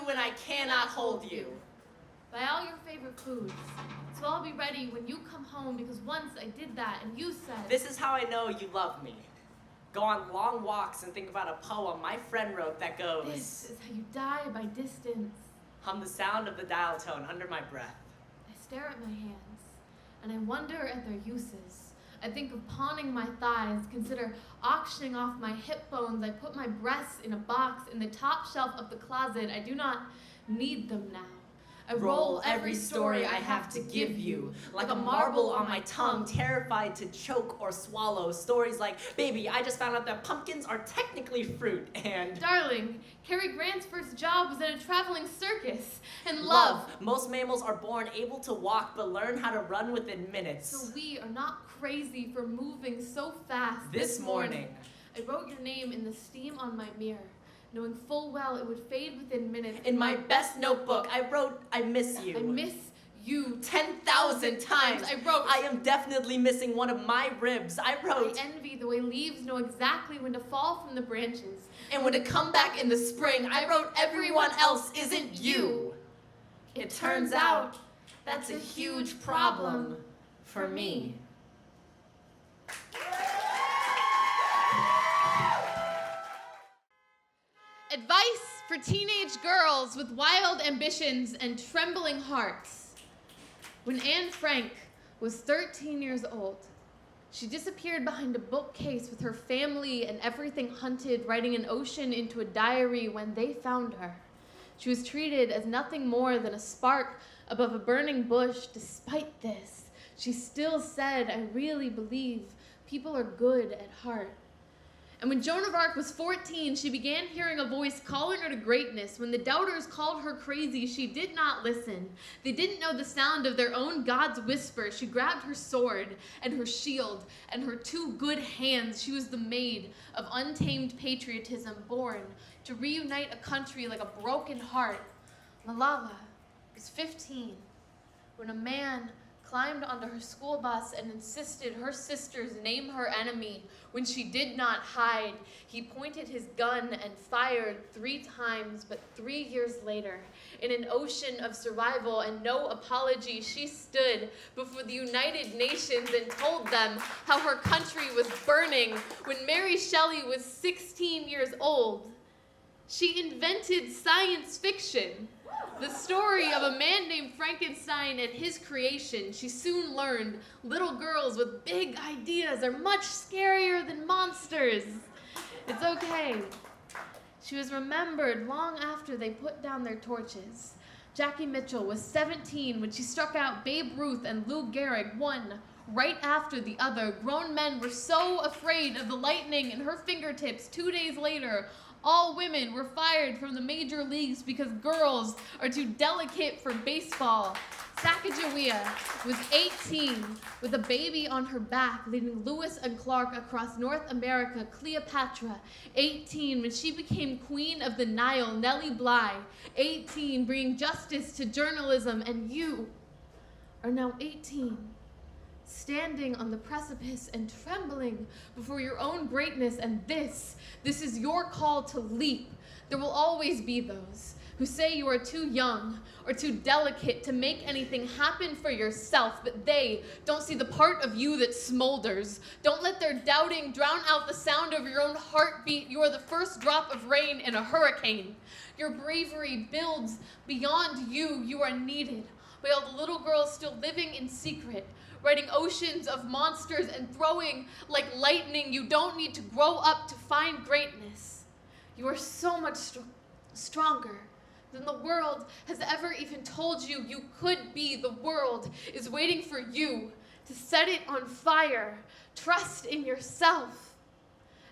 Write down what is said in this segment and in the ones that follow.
when I cannot hold you. Buy all your favorite foods, so I'll be ready when you come home, because once I did that and you said... This is how I know you love me. Go on long walks and think about a poem my friend wrote that goes... This is how you die by distance. Hum the sound of the dial tone under my breath. I stare at my hands, and I wonder at their uses. I think of pawning my thighs, consider auctioning off my hip bones. I put my breasts in a box in the top shelf of the closet. I do not need them now. I roll every story I have to give you, like a marble on my tongue, terrified to choke or swallow. Stories like, baby, I just found out that pumpkins are technically fruit, and... Darling, Cary Grant's first job was at a traveling circus. And love. Most mammals are born able to walk, but learn how to run within minutes. So we are not crazy for moving so fast. This morning, I wrote your name in the steam on my mirror, knowing full well it would fade within minutes. In my best notebook, I wrote, I miss you. I miss you 10,000 times. I wrote, I am definitely missing one of my ribs. I wrote, I envy the way leaves know exactly when to fall from the branches. And when to come back in the spring. I wrote, everyone else isn't you. It turns out that's a huge problem for me. Advice for teenage girls with wild ambitions and trembling hearts. When Anne Frank was 13 years old, she disappeared behind a bookcase with her family and everything hunted, writing an ocean into a diary when they found her. She was treated as nothing more than a spark above a burning bush. Despite this, she still said, I really believe people are good at heart. And when Joan of Arc was 14, she began hearing a voice calling her to greatness. When the doubters called her crazy, she did not listen. They didn't know the sound of their own God's whisper. She grabbed her sword and her shield and her two good hands. She was the maid of untamed patriotism, born to reunite a country like a broken heart. Malala was 15 when a man climbed onto her school bus and insisted her sisters name her enemy. When she did not hide, he pointed his gun and fired 3 times, but 3 years later, in an ocean of survival and no apology, she stood before the United Nations and told them how her country was burning. When Mary Shelley was 16 years old, she invented science fiction. The story of a man named Frankenstein and his creation. She soon learned little girls with big ideas are much scarier than monsters. It's okay. She was remembered long after they put down their torches. Jackie Mitchell was 17 when she struck out Babe Ruth and Lou Gehrig, one right after the other. Grown men were so afraid of the lightning in her fingertips. 2 days later, all women were fired from the major leagues because girls are too delicate for baseball. Sacagawea was 18 with a baby on her back, leading Lewis and Clark across North America. Cleopatra, 18 when she became Queen of the Nile. Nellie Bly, 18, bringing justice to journalism. And you are now 18. Standing on the precipice and trembling before your own greatness, and this is your call to leap. There will always be those who say you are too young or too delicate to make anything happen for yourself, but they don't see the part of you that smolders. Don't let their doubting drown out the sound of your own heartbeat. You are the first drop of rain in a hurricane. Your bravery builds beyond you. You are needed by all the little girls still living in secret, writing oceans of monsters and throwing like lightning. You don't need to grow up to find greatness. You are so much stronger than the world has ever even told you you could be. The world is waiting for you to set it on fire. Trust in yourself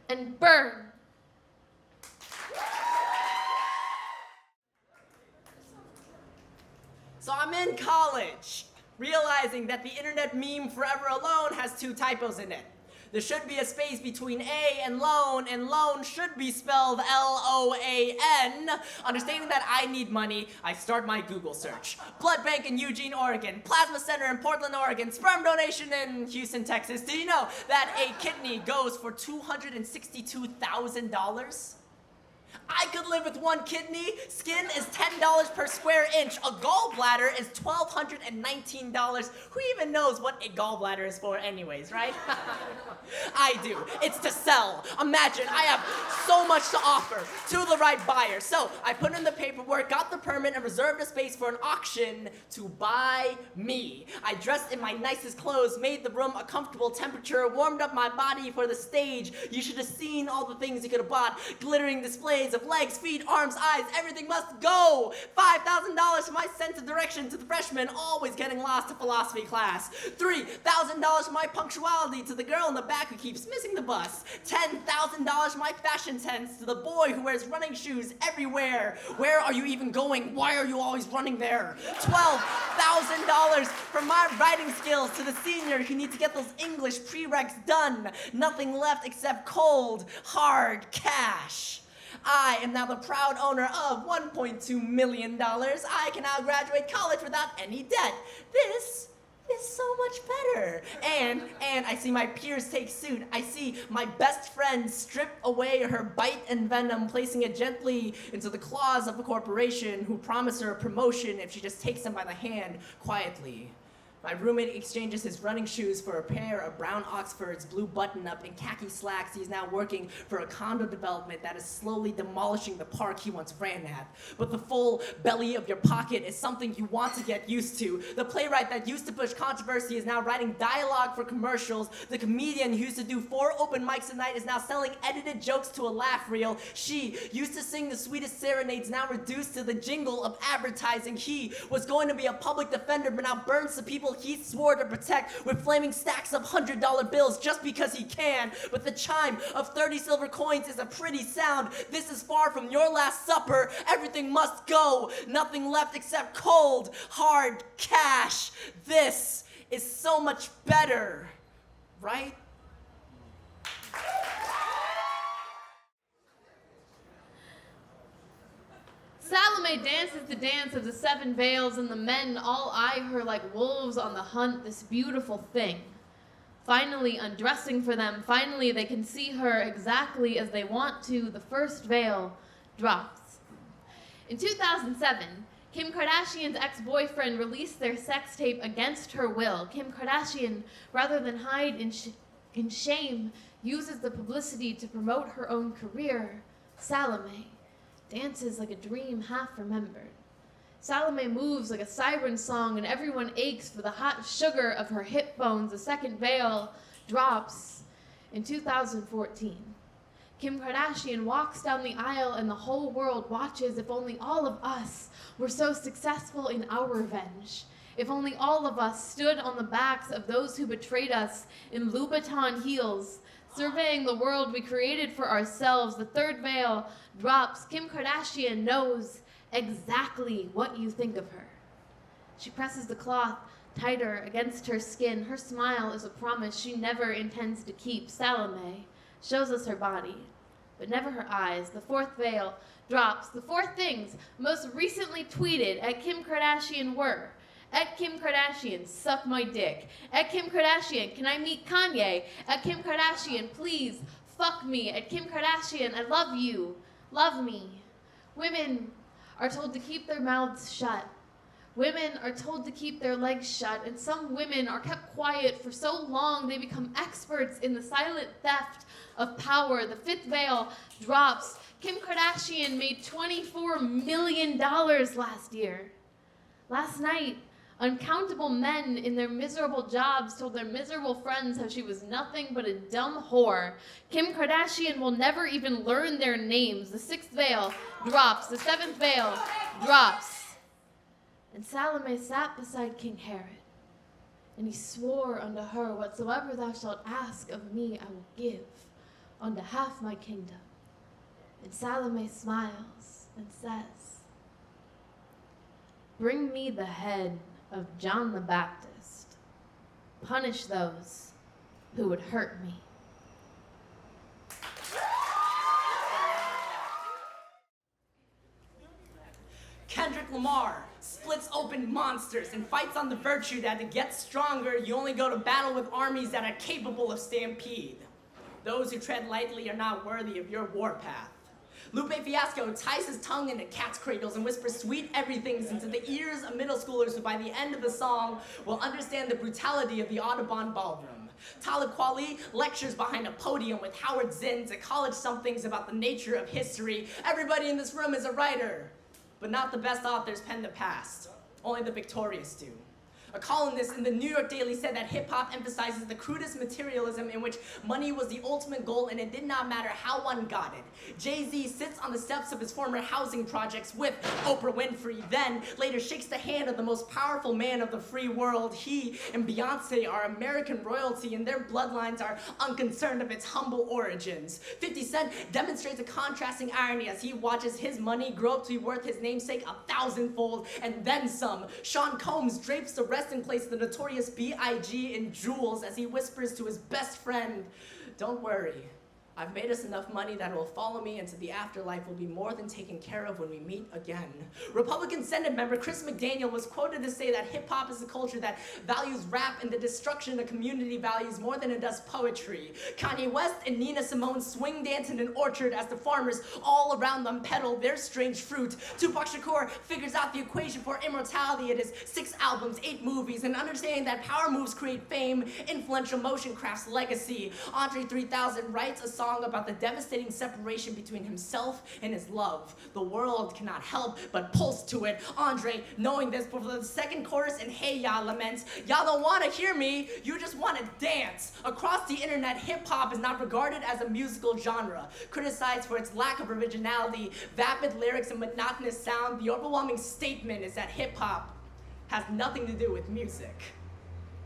and burn. So I'm in college, realizing that the internet meme forever alone has 2 typos in it. There should be a space between A and loan should be spelled L-O-A-N. Understanding that I need money, I start my Google search. Blood bank in Eugene, Oregon. Plasma center in Portland, Oregon. Sperm donation in Houston, Texas. Did you know that a kidney goes for $262,000? I could live with one kidney. Skin is $10 per square inch. A gallbladder is $1,219. Who even knows what a gallbladder is for anyways, right? I do. It's to sell. Imagine, I have so much to offer to the right buyer. So I put in the paperwork, got the permit, and reserved a space for an auction to buy me. I dressed in my nicest clothes, made the room a comfortable temperature, warmed up my body for the stage. You should have seen all the things you could have bought. Glittering displays of legs, feet, arms, eyes, everything must go. $5,000 for my sense of direction to the freshman always getting lost to philosophy class. $3,000 for my punctuality to the girl in the back who keeps missing the bus. $10,000 for my fashion sense to the boy who wears running shoes everywhere. Where are you even going? Why are you always running there? $12,000 for my writing skills to the senior who needs to get those English prereqs done. Nothing left except cold, hard cash. I am now the proud owner of $1.2 million. I can now graduate college without any debt. This is so much better. And I see my peers take suit. I see my best friend strip away her bite and venom, placing it gently into the claws of a corporation who promise her a promotion if she just takes them by the hand quietly. My roommate exchanges his running shoes for a pair of brown Oxfords, blue button-up, and khaki slacks. He's now working for a condo development that is slowly demolishing the park he once ran at. But the full belly of your pocket is something you want to get used to. The playwright that used to push controversy is now writing dialogue for commercials. The comedian who used to do 4 open mics a night is now selling edited jokes to a laugh reel. She used to sing the sweetest serenades, now reduced to the jingle of advertising. He was going to be a public defender, but now burns the people he swore to protect with flaming stacks of $100 bills just because he can. But the chime of 30 silver coins is a pretty sound. This is far from your last supper. Everything must go. Nothing left except cold, hard cash. This is so much better, right? Salome dances the dance of the 7 veils, and the men all eye her like wolves on the hunt, this beautiful thing. Finally undressing for them, finally they can see her exactly as they want to, the first veil drops. In 2007, Kim Kardashian's ex-boyfriend released their sex tape against her will. Kim Kardashian, rather than hide in shame, uses the publicity to promote her own career. Salome dances like a dream half remembered. Salome moves like a siren song, and everyone aches for the hot sugar of her hip bones. The second veil drops in 2014. Kim Kardashian walks down the aisle, and the whole world watches. If only all of us were so successful in our revenge. If only all of us stood on the backs of those who betrayed us in Louboutin heels, surveying the world we created for ourselves. The third veil drops. Kim Kardashian knows exactly what you think of her. She presses the cloth tighter against her skin. Her smile is a promise she never intends to keep. Salome shows us her body, but never her eyes. The fourth veil drops. The 4 things most recently tweeted at Kim Kardashian were: at Kim Kardashian, suck my dick. At Kim Kardashian, can I meet Kanye? At Kim Kardashian, please fuck me. At Kim Kardashian, I love you. Love me. Women are told to keep their mouths shut. Women are told to keep their legs shut, and some women are kept quiet for so long they become experts in the silent theft of power. The 5th veil drops. Kim Kardashian made $24 million last year. Last night, uncountable men in their miserable jobs told their miserable friends how she was nothing but a dumb whore. Kim Kardashian will never even learn their names. The 6th veil drops. The 7th veil drops. And Salome sat beside King Herod, and he swore unto her, whatsoever thou shalt ask of me, I will give unto half my kingdom. And Salome smiles and says, bring me the head of John the Baptist. Punish those who would hurt me. Kendrick Lamar splits open monsters and fights on the virtue that to get stronger, you only go to battle with armies that are capable of stampede. Those who tread lightly are not worthy of your warpath. Lupe Fiasco ties his tongue into cat's cradles and whispers sweet everythings into the ears of middle schoolers who by the end of the song will understand the brutality of the Audubon ballroom. Talib Kweli lectures behind a podium with Howard Zinn to college somethings about the nature of history. Everybody in this room is a writer, but not the best authors pen the past. Only the victorious do. A columnist in the New York Daily said that hip-hop emphasizes the crudest materialism in which money was the ultimate goal and it did not matter how one got it. Jay-Z sits on the steps of his former housing projects with Oprah Winfrey, then later shakes the hand of the most powerful man of the free world. He and Beyonce are American royalty and their bloodlines are unconcerned of its humble origins. 50 Cent demonstrates a contrasting irony as he watches his money grow up to be worth his namesake 1,000-fold and then some. Sean Combs drapes the resting place of the notorious B.I.G. in jewels as he whispers to his best friend, "Don't worry, I've made us enough money that it will follow me into the afterlife will be more than taken care of when we meet again." Republican Senate member Chris McDaniel was quoted to say that hip-hop is a culture that values rap and the destruction of community values more than it does poetry. Kanye West and Nina Simone swing dance in an orchard as the farmers all around them peddle their strange fruit. Tupac Shakur figures out the equation for immortality. It is 6 albums, 8 movies, and understanding that power moves create fame, influential motion crafts legacy. Andre 3000 writes a song about the devastating separation between himself and his love. The world cannot help but pulse to it. Andre, knowing this before the second chorus in Hey Ya laments, "Y'all don't want to hear me, you just want to dance." Across the internet, hip-hop is not regarded as a musical genre. Criticized for its lack of originality, vapid lyrics, and monotonous sound, the overwhelming statement is that hip-hop has nothing to do with music.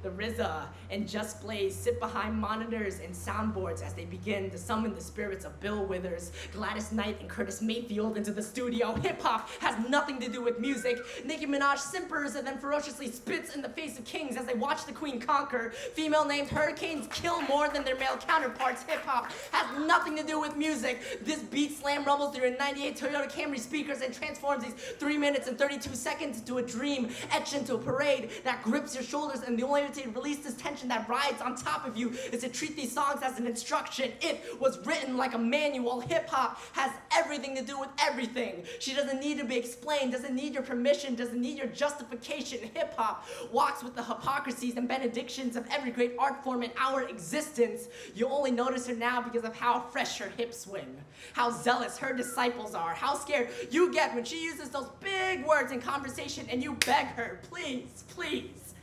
The RZA and Just Blaze sit behind monitors and soundboards as they begin to summon the spirits of Bill Withers, Gladys Knight, and Curtis Mayfield into the studio. Hip-hop has nothing to do with music. Nicki Minaj simpers and then ferociously spits in the face of kings as they watch the queen conquer. Female-named hurricanes kill more than their male counterparts. Hip-hop has nothing to do with music. This beat slam rumbles through your 98 Toyota Camry speakers and transforms these 3 minutes and 32 seconds into a dream, etched into a parade that grips your shoulders, and the only way to release this tension that rides on top of you is to treat these songs as an instruction. It was written like a manual. Hip-hop has everything to do with everything. She doesn't need to be explained, doesn't need your permission, doesn't need your justification. Hip-hop walks with the hypocrisies and benedictions of every great art form in our existence. You only notice her now because of how fresh her hips swing, how zealous her disciples are, how scared you get when she uses those big words in conversation and you beg her, "Please, please,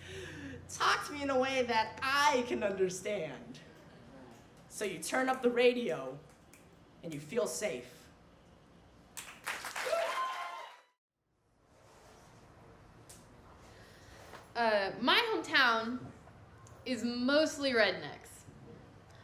talk to me in a way that I can understand." So you turn up the radio and you feel safe. My hometown is mostly rednecks.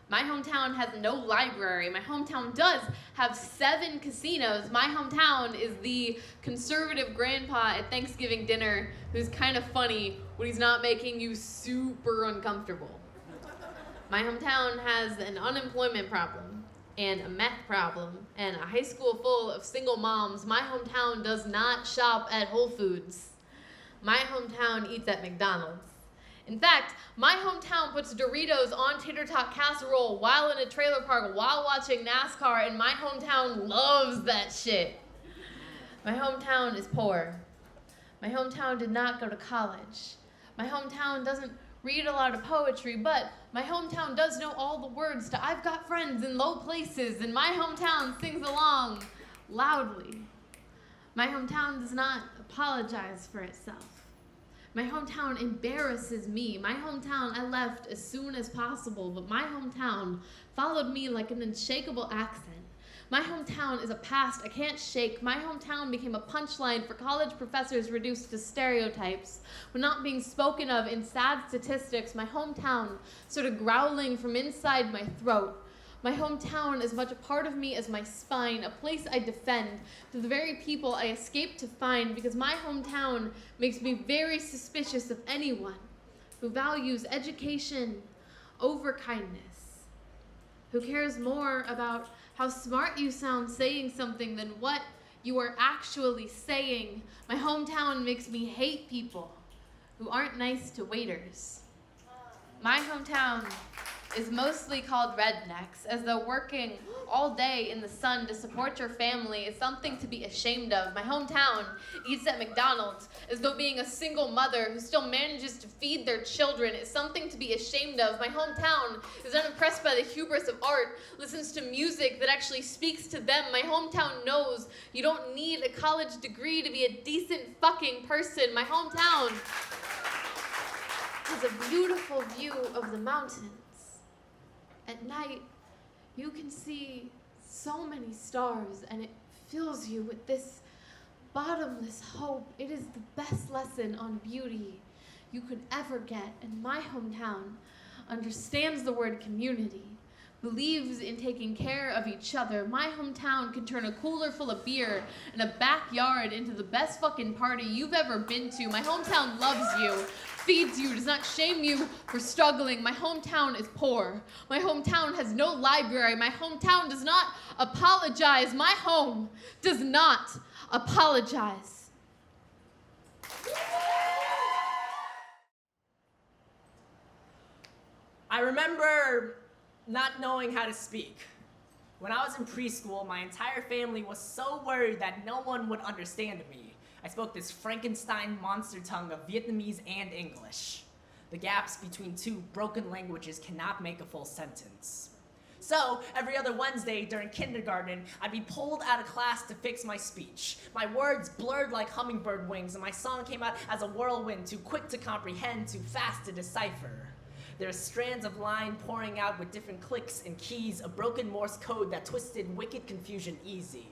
My hometown has no library. My hometown does have 7 casinos. My hometown is the conservative grandpa at Thanksgiving dinner who's kind of funny when he's not making you super uncomfortable. My hometown has an unemployment problem and a meth problem and a high school full of single moms. My hometown does not shop at Whole Foods. My hometown eats at McDonald's. In fact, my hometown puts Doritos on tater tot casserole while in a trailer park while watching NASCAR, and my hometown loves that shit. My hometown is poor. My hometown did not go to college. My hometown doesn't read a lot of poetry, but my hometown does know all the words to I've Got Friends in Low Places, and my hometown sings along loudly. My hometown does not apologize for itself. My hometown embarrasses me. My hometown I left as soon as possible, but my hometown followed me like an unshakable accent. My hometown is a past I can't shake. My hometown became a punchline for college professors reduced to stereotypes. When not being spoken of in sad statistics, my hometown started growling from inside my throat. My hometown is as much a part of me as my spine, a place I defend, to the very people I escape to find, because my hometown makes me very suspicious of anyone who values education over kindness, who cares more about how smart you sound saying something than what you are actually saying. My hometown makes me hate people who aren't nice to waiters. My hometown is mostly called rednecks, as though working all day in the sun to support your family is something to be ashamed of. My hometown eats at McDonald's, as though being a single mother who still manages to feed their children is something to be ashamed of. My hometown is unimpressed by the hubris of art, listens to music that actually speaks to them. My hometown knows you don't need a college degree to be a decent fucking person. My hometown has a beautiful view of the mountains. At night, you can see so many stars, and it fills you with this bottomless hope. It is the best lesson on beauty you could ever get, and my hometown understands the word community, believes in taking care of each other. My hometown can turn a cooler full of beer and a backyard into the best fucking party you've ever been to. My hometown loves you, feeds you, does not shame you for struggling. My hometown is poor. My hometown has no library. My hometown does not apologize. My home does not apologize. I remember not knowing how to speak. When I was in preschool, my entire family was so worried that no one would understand me. I spoke this Frankenstein monster tongue of Vietnamese and English. The gaps between two broken languages cannot make a full sentence. So, every other Wednesday during kindergarten, I'd be pulled out of class to fix my speech. My words blurred like hummingbird wings, and my song came out as a whirlwind, too quick to comprehend, too fast to decipher. There are strands of line pouring out with different clicks and keys, a broken Morse code that twisted wicked confusion easy.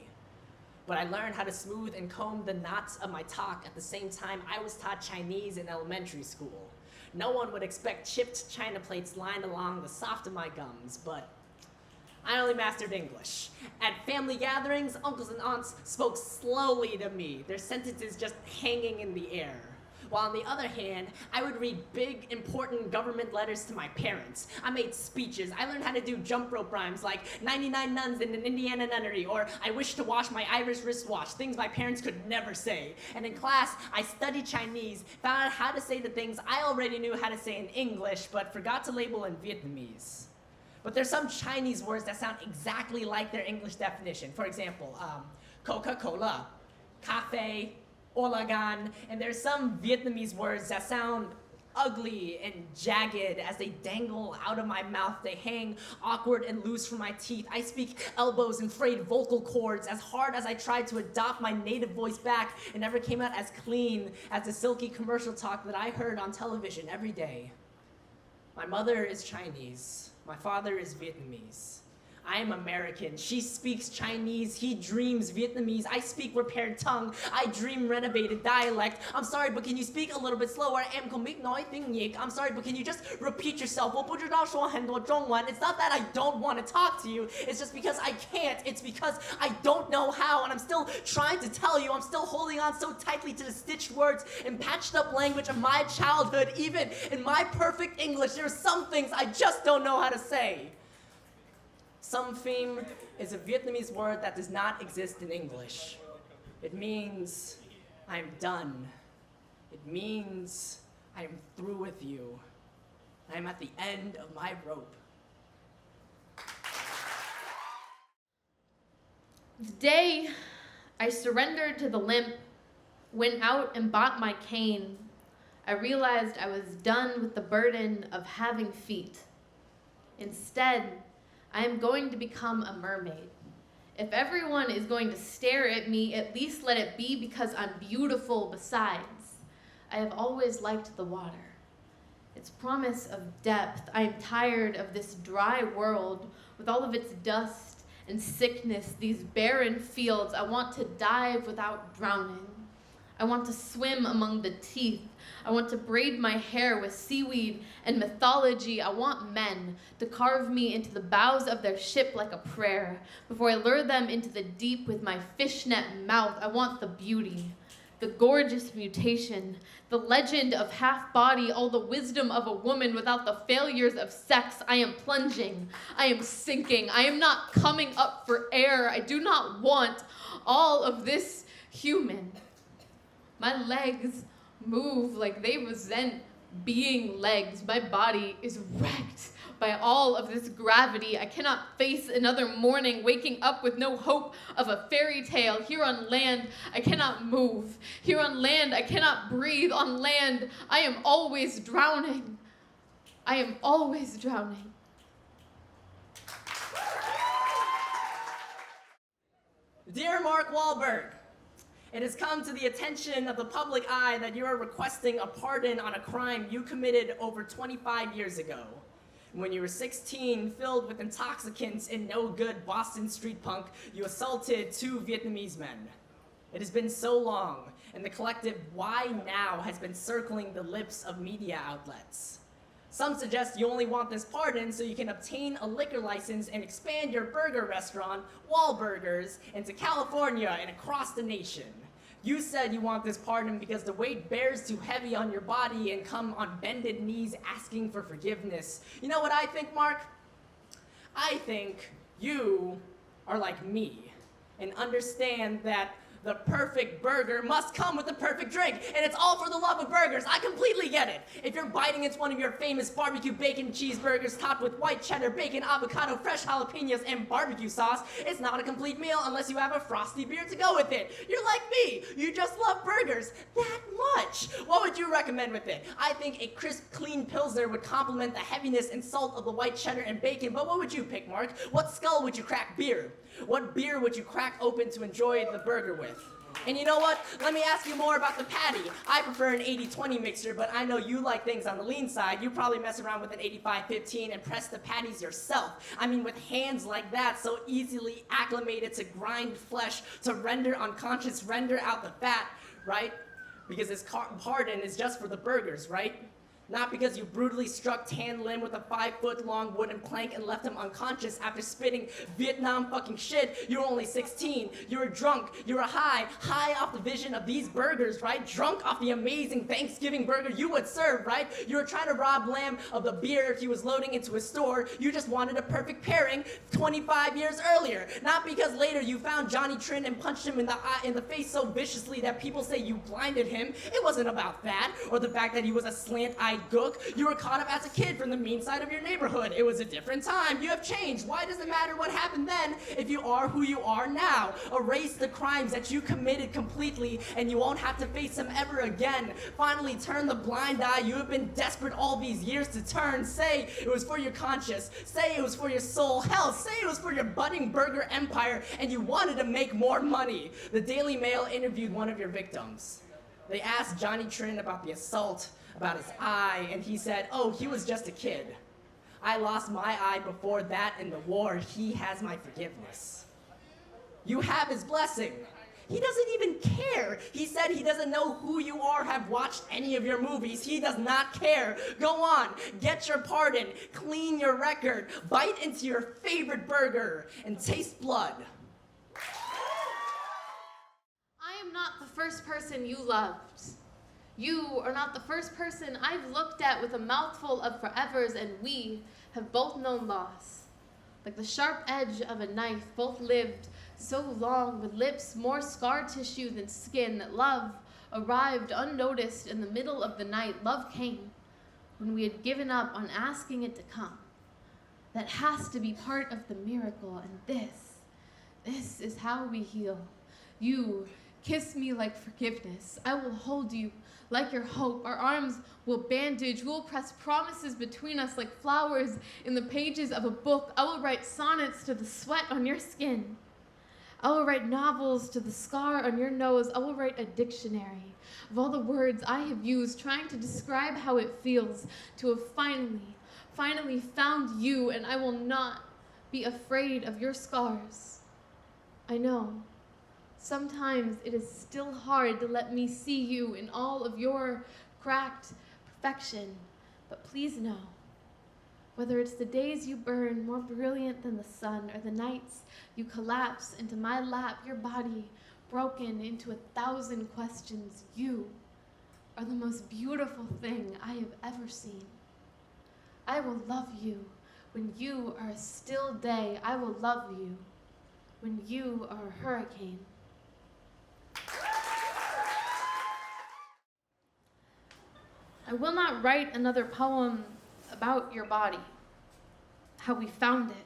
But I learned how to smooth and comb the knots of my talk at the same time I was taught Chinese in elementary school. No one would expect chipped china plates lined along the soft of my gums, but I only mastered English. At family gatherings, uncles and aunts spoke slowly to me, their sentences just hanging in the air. While on the other hand, I would read big, important government letters to my parents. I made speeches. I learned how to do jump rope rhymes like 99 nuns in an Indiana nunnery, or I wish to wash my Irish wristwatch, things my parents could never say. And in class, I studied Chinese, found out how to say the things I already knew how to say in English, but forgot to label in Vietnamese. But there's some Chinese words that sound exactly like their English definition. For example, Coca-Cola, cafe, Olagan, and there's some Vietnamese words that sound ugly and jagged as they dangle out of my mouth. They hang awkward and loose from my teeth. I speak elbows and frayed vocal cords. As hard as I tried to adopt my native voice back, it never came out as clean as the silky commercial talk that I heard on television every day. My mother is Chinese. My father is Vietnamese. I am American. She speaks Chinese. He dreams Vietnamese. I speak repaired tongue. I dream renovated dialect. I'm sorry, but can you speak a little bit slower? Em không biết nói tiếng Nhật. I'm sorry, but can you just repeat yourself? 我不知道说很多中文. It's not that I don't want to talk to you. It's just because I can't. It's because I don't know how, and I'm still trying to tell you. I'm still holding on so tightly to the stitched words and patched up language of my childhood. Even in my perfect English, there are some things I just don't know how to say. Some phim is a Vietnamese word that does not exist in English. It means I'm done. It means I am through with you. I am at the end of my rope. The day I surrendered to the limp, went out and bought my cane, I realized I was done with the burden of having feet. Instead, I am going to become a mermaid. If everyone is going to stare at me, at least let it be because I'm beautiful besides. I have always liked the water. Its promise of depth. I am tired of this dry world with all of its dust and sickness, these barren fields. I want to dive without drowning. I want to swim among the teeth. I want to braid my hair with seaweed and mythology. I want men to carve me into the bows of their ship like a prayer. Before I lure them into the deep with my fishnet mouth, I want the beauty, the gorgeous mutation, the legend of half-body, all the wisdom of a woman without the failures of sex. I am plunging. I am sinking. I am not coming up for air. I do not want all of this human. My legs move like they resent being legs. My body is wrecked by all of this gravity. I cannot face another morning waking up with no hope of a fairy tale. Here on land, I cannot move. Here on land, I cannot breathe. On land, I am always drowning. I am always drowning. Dear Mark Wahlberg, it has come to the attention of the public eye that you are requesting a pardon on a crime you committed over 25 years ago. When you were 16, filled with intoxicants and no good Boston street punk, you assaulted 2 Vietnamese men. It has been so long, and the collective "why now" has been circling the lips of media outlets. Some suggest you only want this pardon so you can obtain a liquor license and expand your burger restaurant, Wahlburgers, into California and across the nation. You said you want this pardon because the weight bears too heavy on your body and come on bended knees asking for forgiveness. You know what I think, Mark? I think you are like me and understand that the perfect burger must come with the perfect drink, and it's all for the love of burgers. I completely get it. If you're biting into one of your famous barbecue bacon cheeseburgers topped with white cheddar, bacon, avocado, fresh jalapenos, and barbecue sauce, it's not a complete meal unless you have a frosty beer to go with it. You're like me. You just love burgers that much. What would you recommend with it? I think a crisp, clean Pilsner would complement the heaviness and salt of the white cheddar and bacon, but what would you pick, Mark? What skull would you crack beer? What beer would you crack open to enjoy the burger with? And you know what? Let me ask you more about the patty. I prefer an 80-20 mixture, but I know you like things on the lean side. You probably mess around with an 85-15 and press the patties yourself. I mean, with hands like that, so easily acclimated to grind flesh, to render unconscious, render out the fat, right? Because this pardon is just for the burgers, right? Not because you brutally struck Tan Lim with a 5-foot-long wooden plank and left him unconscious after spitting Vietnam fucking shit. You were only 16. You were drunk. You were high off the vision of these burgers, right? Drunk off the amazing Thanksgiving burger you would serve, right? You were trying to rob Lamb of the beer he was loading into his store. You just wanted a perfect pairing 25 years earlier. Not because later you found Johnny Trin and punched him in the face so viciously that people say you blinded him. It wasn't about that, or the fact that he was a slant-eyed gook. You were caught up as a kid from the mean side of your neighborhood. It was a different time. You have changed. Why does it matter what happened then if you are who you are now? Erase the crimes that you committed completely and you won't have to face them ever again. Finally turn the blind eye you have been desperate all these years to turn. Say it was for your conscience. Say it was for your soul. Hell, say it was for your budding burger empire and you wanted to make more money. The Daily Mail interviewed one of your victims. They asked Johnny Trin about the assault, about his eye, and he said, "Oh, he was just a kid. I lost my eye before that in the war. He has my forgiveness." You have his blessing. He doesn't even care. He said he doesn't know who you are, have watched any of your movies. He does not care. Go on, get your pardon, clean your record, bite into your favorite burger, and taste blood. I am not the first person you loved. You are not the first person I've looked at with a mouthful of forevers, and we have both known loss. Like the sharp edge of a knife, both lived so long with lips more scar tissue than skin that love arrived unnoticed in the middle of the night. Love came when we had given up on asking it to come. That has to be part of the miracle, and this is how we heal. You kiss me like forgiveness. I will hold you like your hope. Our arms will bandage. We'll press promises between us like flowers in the pages of a book. I will write sonnets to the sweat on your skin. I will write novels to the scar on your nose. I will write a dictionary of all the words I have used trying to describe how it feels to have finally found you, and I will not be afraid of your scars. I know. Sometimes it is still hard to let me see you in all of your cracked perfection, but please know, whether it's the days you burn more brilliant than the sun or the nights you collapse into my lap, your body broken into 1,000 questions, you are the most beautiful thing I have ever seen. I will love you when you are a still day. I will love you when you are a hurricane. I will not write another poem about your body. how we found it,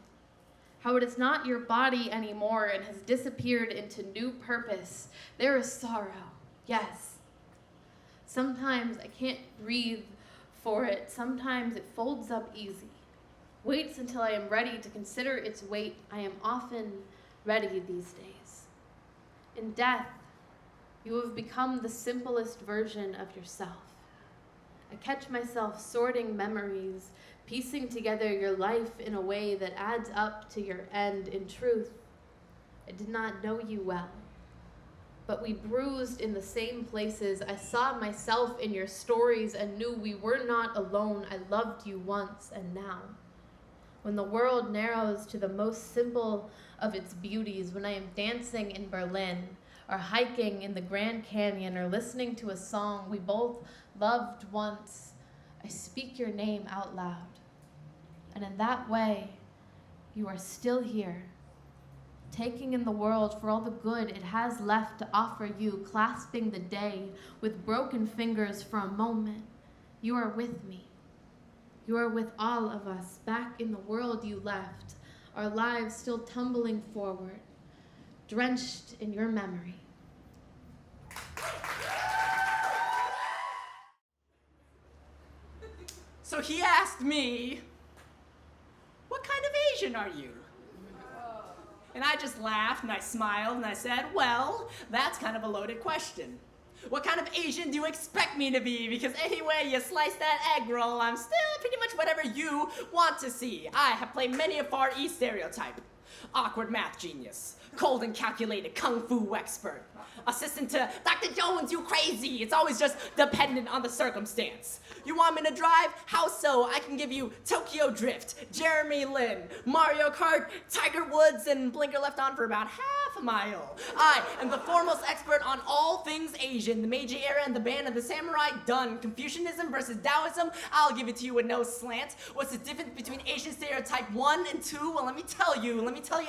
how it is not your body anymore and has disappeared into new purpose. There is sorrow, yes. Sometimes I can't breathe for it. Sometimes it folds up easy. Waits until I am ready to consider its weight. I am often ready these days. In death, you have become the simplest version of yourself. I catch myself sorting memories, piecing together your life in a way that adds up to your end. In truth, I did not know you well, but we bruised in the same places. I saw myself in your stories and knew we were not alone. I loved you once and now. When the world narrows to the most simple of its beauties, when I am dancing in Berlin, or hiking in the Grand Canyon, or listening to a song we both loved once, I speak your name out loud. And in that way, you are still here, taking in the world for all the good it has left to offer you, clasping the day with broken fingers for a moment. You are with me. You are with all of us, back in the world you left, our lives still tumbling forward, drenched in your memory. So he asked me, "What kind of Asian are you?" And I just laughed and I smiled and I said, "Well, that's kind of a loaded question. What kind of Asian do you expect me to be? Because anyway you slice that egg roll, I'm still pretty much whatever you want to see. I have played many a Far East stereotype. Awkward math genius, cold and calculated kung fu expert, assistant to Dr. Jones, you crazy. It's always just dependent on the circumstance. You want me to drive? How so? I can give you Tokyo Drift, Jeremy Lin, Mario Kart, Tiger Woods, and blinker left on for about half a mile. I am the foremost expert on all things Asian, the Meiji era and the band of the samurai, done. Confucianism versus Taoism, I'll give it to you with no slant. What's the difference between Asian stereotype 1 and 2? Well, let me tell you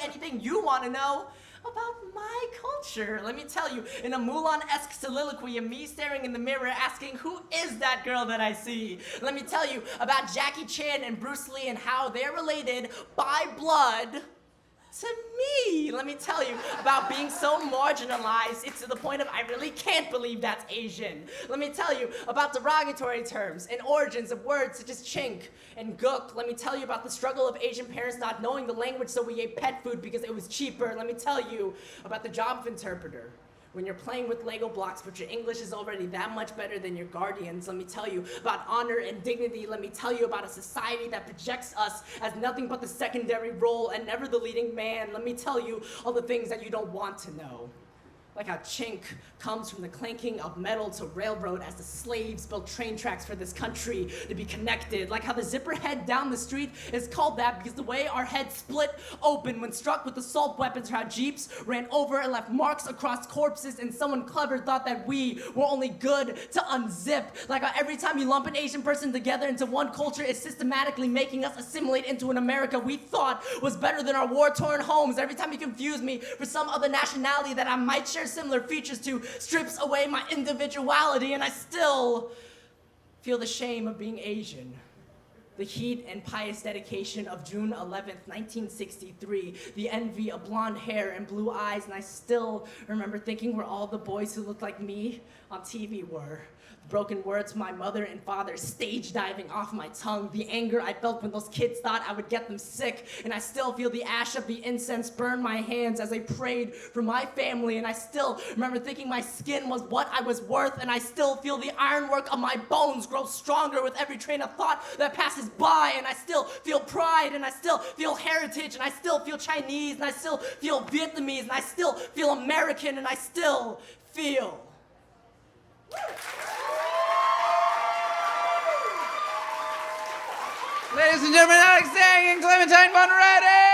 anything you want to know about my culture. Let me tell you, in a Mulan-esque soliloquy of me staring in the mirror asking, who is that girl that I see? Let me tell you about Jackie Chan and Bruce Lee and how they're related by blood to me. Let me tell you about being so marginalized, it's to the point of I really can't believe that's Asian. Let me tell you about derogatory terms and origins of words such as chink and gook. Let me tell you about the struggle of Asian parents not knowing the language, so we ate pet food because it was cheaper. Let me tell you about the job of interpreter. When you're playing with Lego blocks, but your English is already that much better than your guardians. Let me tell you about honor and dignity. Let me tell you about a society that projects us as nothing but the secondary role and never the leading man. Let me tell you all the things that you don't want to know. Like how chink comes from the clanking of metal to railroad as the slaves built train tracks for this country to be connected. Like how the zipper head down the street is called that because the way our heads split open when struck with assault weapons, or how jeeps ran over and left marks across corpses, and someone clever thought that we were only good to unzip. Like how every time you lump an Asian person together into one culture, it's systematically making us assimilate into an America we thought was better than our war-torn homes. Every time you confuse me for some other nationality that I might share similar features to, strips away my individuality, and I still feel the shame of being Asian. The heat and pious dedication of June 11th, 1963, the envy of blonde hair and blue eyes, and I still remember thinking where all the boys who looked like me on TV were. Broken words from my mother and father stage diving off my tongue. The anger I felt when those kids thought I would get them sick. And I still feel the ash of the incense burn my hands as I prayed for my family. And I still remember thinking my skin was what I was worth. And I still feel the ironwork of my bones grow stronger with every train of thought that passes by. And I still feel pride, and I still feel heritage, and I still feel Chinese, and I still feel Vietnamese, and I still feel American, and I still feel. Ladies and gentlemen, Alex Dang and Clementine von Radics!